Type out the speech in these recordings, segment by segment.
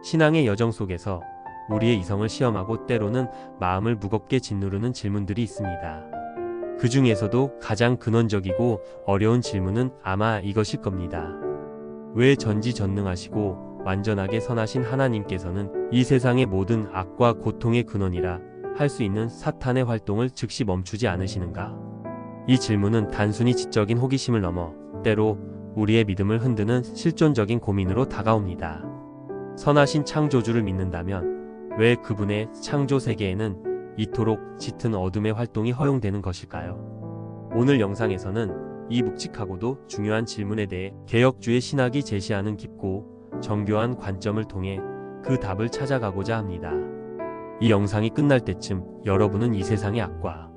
신앙의 여정 속에서 우리의 이성을 시험하고 때로는 마음을 무겁게 짓누르는 질문들이 있습니다. 그 중에서도 가장 근원적이고 어려운 질문은 아마 이것일 겁니다. 왜 전지전능하시고 완전하게 선하신 하나님께서는 이 세상의 모든 악과 고통의 근원이라 할 수 있는 사탄의 활동을 즉시 멈추지 않으시는가? 이 질문은 단순히 지적인 호기심을 넘어 때로 우리의 믿음을 흔드는 실존적인 고민으로 다가옵니다. 선하신 창조주를 믿는다면 왜 그분의 창조 세계에는 이토록 짙은 어둠의 활동이 허용되는 것일까요? 오늘 영상에서는 이 묵직하고도 중요한 질문에 대해 개혁주의 신학이 제시하는 깊고 정교한 관점을 통해 그 답을 찾아가고자 합니다. 이 영상이 끝날 때쯤 여러분은 이 세상의 악과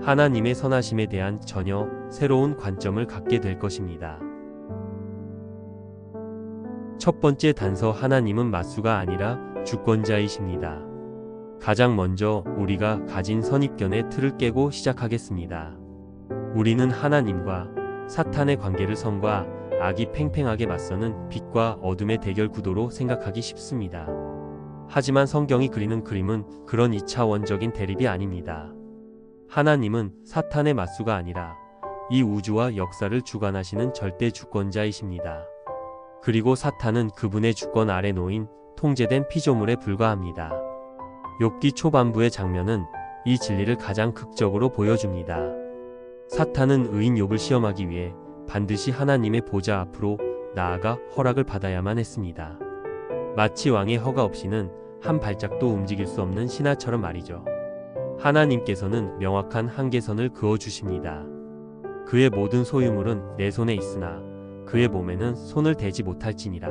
하나님의 선하심에 대한 전혀 새로운 관점을 갖게 될 것입니다. 첫 번째 단서, 하나님은 맞수가 아니라 주권자이십니다. 가장 먼저 우리가 가진 선입견의 틀을 깨고 시작하겠습니다. 우리는 하나님과 사탄의 관계를 선과 악이 팽팽하게 맞서는 빛과 어둠의 대결 구도로 생각하기 쉽습니다. 하지만 성경이 그리는 그림은 그런 2차원적인 대립이 아닙니다. 하나님은 사탄의 맞수가 아니라 이 우주와 역사를 주관하시는 절대 주권자이십니다. 그리고 사탄은 그분의 주권 아래 놓인 통제된 피조물에 불과합니다. 욥기 초반부의 장면은 이 진리를 가장 극적으로 보여줍니다. 사탄은 의인 욥을 시험하기 위해 반드시 하나님의 보좌 앞으로 나아가 허락을 받아야만 했습니다. 마치 왕의 허가 없이는 한 발짝도 움직일 수 없는 신하처럼 말이죠. 하나님께서는 명확한 한계선을 그어주십니다. 그의 모든 소유물은 내 손에 있으나 그의 몸에는 손을 대지 못할지니라.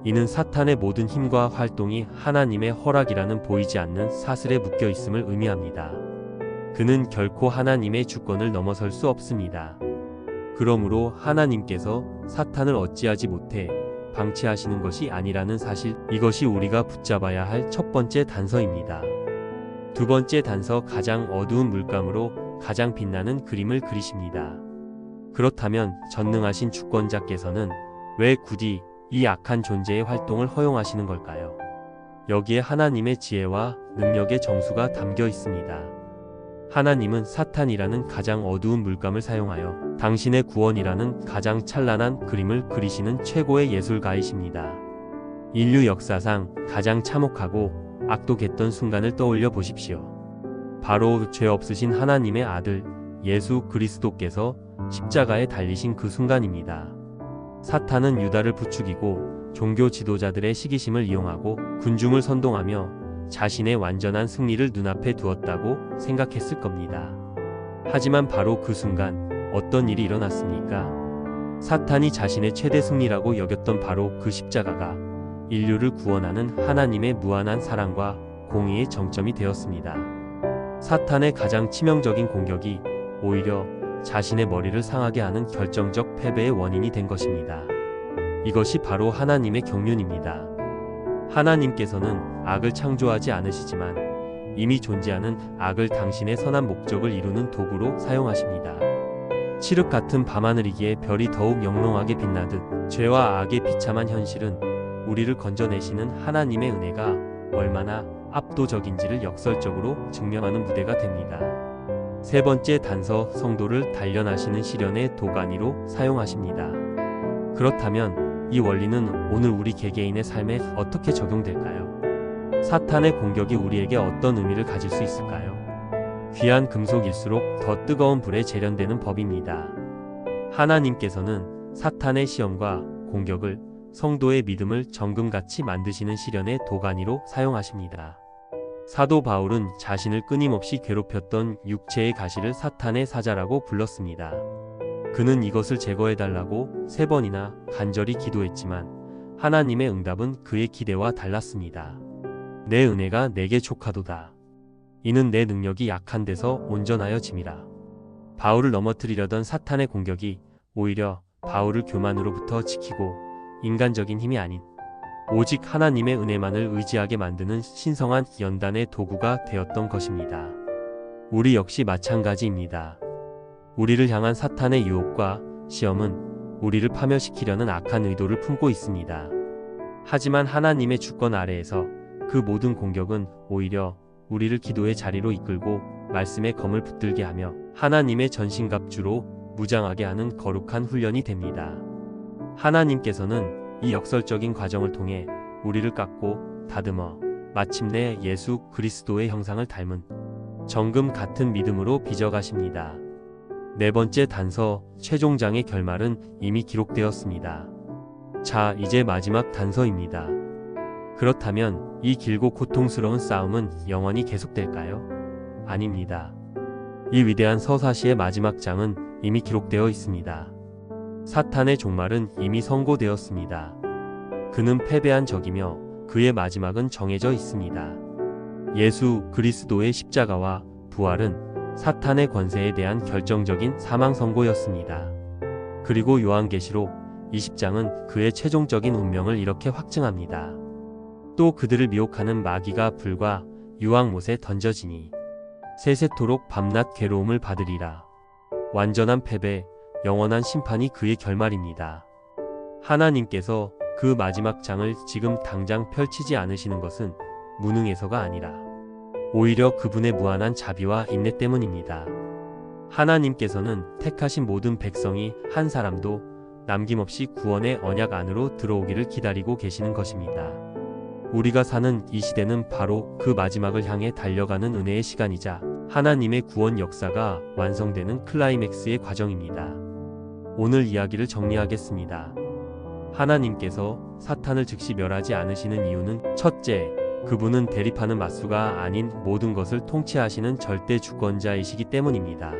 이는 사탄의 모든 힘과 활동이 하나님의 허락이라는 보이지 않는 사슬에 묶여 있음을 의미합니다. 그는 결코 하나님의 주권을 넘어설 수 없습니다. 그러므로 하나님께서 사탄을 어찌하지 못해 방치하시는 것이 아니라는 사실, 이것이 우리가 붙잡아야 할 첫 번째 단서입니다. 두 번째 단서, 가장 어두운 물감으로 가장 빛나는 그림을 그리십니다. 그렇다면 전능하신 주권자께서는 왜 굳이 이 악한 존재의 활동을 허용하시는 걸까요? 여기에 하나님의 지혜와 능력의 정수가 담겨 있습니다. 하나님은 사탄이라는 가장 어두운 물감을 사용하여 당신의 구원이라는 가장 찬란한 그림을 그리시는 최고의 예술가이십니다. 인류 역사상 가장 참혹하고 악독했던 순간을 떠올려 보십시오. 바로 죄 없으신 하나님의 아들 예수 그리스도께서 십자가에 달리신 그 순간입니다. 사탄은 유다를 부추기고 종교 지도자들의 시기심을 이용하고 군중을 선동하며 자신의 완전한 승리를 눈앞에 두었다고 생각했을 겁니다. 하지만 바로 그 순간 어떤 일이 일어났습니까? 사탄이 자신의 최대 승리라고 여겼던 바로 그 십자가가 인류를 구원하는 하나님의 무한한 사랑과 공의의 정점이 되었습니다. 사탄의 가장 치명적인 공격이 오히려 자신의 머리를 상하게 하는 결정적 패배의 원인이 된 것입니다. 이것이 바로 하나님의 경륜입니다. 하나님께서는 악을 창조하지 않으시지만 이미 존재하는 악을 당신의 선한 목적을 이루는 도구로 사용하십니다. 칠흑 같은 밤하늘이기에 별이 더욱 영롱하게 빛나듯 죄와 악의 비참한 현실은 우리를 건져내시는 하나님의 은혜가 얼마나 압도적인지를 역설적으로 증명하는 무대가 됩니다. 세 번째 단서, 성도를 단련하시는 시련의 도가니로 사용하십니다. 그렇다면 이 원리는 오늘 우리 개개인의 삶에 어떻게 적용될까요? 사탄의 공격이 우리에게 어떤 의미를 가질 수 있을까요? 귀한 금속일수록 더 뜨거운 불에 재련되는 법입니다. 하나님께서는 사탄의 시험과 공격을 성도의 믿음을 정금같이 만드시는 시련의 도가니로 사용하십니다. 사도 바울은 자신을 끊임없이 괴롭혔던 육체의 가시를 사탄의 사자라고 불렀습니다. 그는 이것을 제거해달라고 3번이나 간절히 기도했지만 하나님의 응답은 그의 기대와 달랐습니다. 내 은혜가 내게 족하도다. 이는 내 능력이 약한 데서 온전하여 짐이라. 바울을 넘어뜨리려던 사탄의 공격이 오히려 바울을 교만으로부터 지키고 인간적인 힘이 아닌 오직 하나님의 은혜만을 의지하게 만드는 신성한 연단의 도구가 되었던 것입니다. 우리 역시 마찬가지입니다. 우리를 향한 사탄의 유혹과 시험은 우리를 파멸시키려는 악한 의도를 품고 있습니다. 하지만 하나님의 주권 아래에서 그 모든 공격은 오히려 우리를 기도의 자리로 이끌고 말씀의 검을 붙들게 하며 하나님의 전신갑주로 무장하게 하는 거룩한 훈련이 됩니다. 하나님께서는 이 역설적인 과정을 통해 우리를 깎고 다듬어 마침내 예수 그리스도의 형상을 닮은 정금 같은 믿음으로 빚어가십니다. 네 번째 단서, 최종장의 결말은 이미 기록되었습니다. 자, 이제 마지막 단서입니다. 그렇다면 이 길고 고통스러운 싸움은 영원히 계속될까요? 아닙니다. 이 위대한 서사시의 마지막 장은 이미 기록되어 있습니다. 사탄의 종말은 이미 선고되었습니다. 그는 패배한 적이며 그의 마지막은 정해져 있습니다. 예수 그리스도의 십자가와 부활은 사탄의 권세에 대한 결정적인 사망 선고였습니다. 그리고 요한계시록 20장은 그의 최종적인 운명을 이렇게 확증합니다. 또 그들을 미혹하는 마귀가 불과 유황못에 던져지니 세세토록 밤낮 괴로움을 받으리라. 완전한 패배, 영원한 심판이 그의 결말입니다. 하나님께서 그 마지막 장을 지금 당장 펼치지 않으시는 것은 무능해서가 아니라 오히려 그분의 무한한 자비와 인내 때문입니다. 하나님께서는 택하신 모든 백성이 한 사람도 남김없이 구원의 언약 안으로 들어오기를 기다리고 계시는 것입니다. 우리가 사는 이 시대는 바로 그 마지막을 향해 달려가는 은혜의 시간이자 하나님의 구원 역사가 완성되는 클라이맥스의 과정입니다. 오늘 이야기를 정리하겠습니다. 하나님께서 사탄을 즉시 멸하지 않으시는 이유는 첫째, 그분은 대립하는 맞수가 아닌 모든 것을 통치하시는 절대 주권자이시기 때문입니다.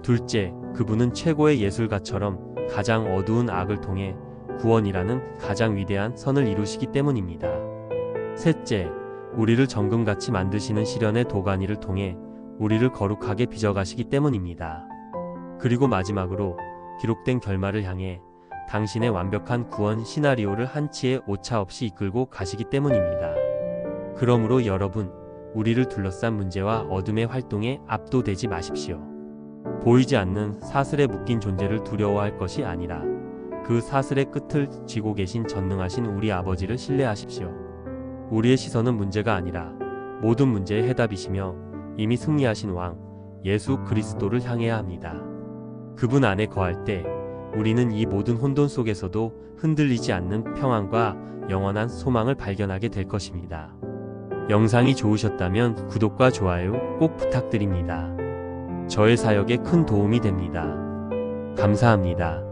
둘째, 그분은 최고의 예술가처럼 가장 어두운 악을 통해 구원이라는 가장 위대한 선을 이루시기 때문입니다. 셋째, 우리를 정금같이 만드시는 시련의 도가니를 통해 우리를 거룩하게 빚어가시기 때문입니다. 그리고 마지막으로 기록된 결말을 향해 당신의 완벽한 구원 시나리오를 한치의 오차 없이 이끌고 가시기 때문입니다. 그러므로 여러분, 우리를 둘러싼 문제와 어둠의 활동에 압도되지 마십시오. 보이지 않는 사슬에 묶인 존재를 두려워할 것이 아니라 그 사슬의 끝을 쥐고 계신 전능하신 우리 아버지를 신뢰하십시오. 우리의 시선은 문제가 아니라 모든 문제의 해답이시며 이미 승리하신 왕 예수 그리스도를 향해야 합니다. 그분 안에 거할 때 우리는 이 모든 혼돈 속에서도 흔들리지 않는 평안과 영원한 소망을 발견하게 될 것입니다. 영상이 좋으셨다면 구독과 좋아요 꼭 부탁드립니다. 저의 사역에 큰 도움이 됩니다. 감사합니다.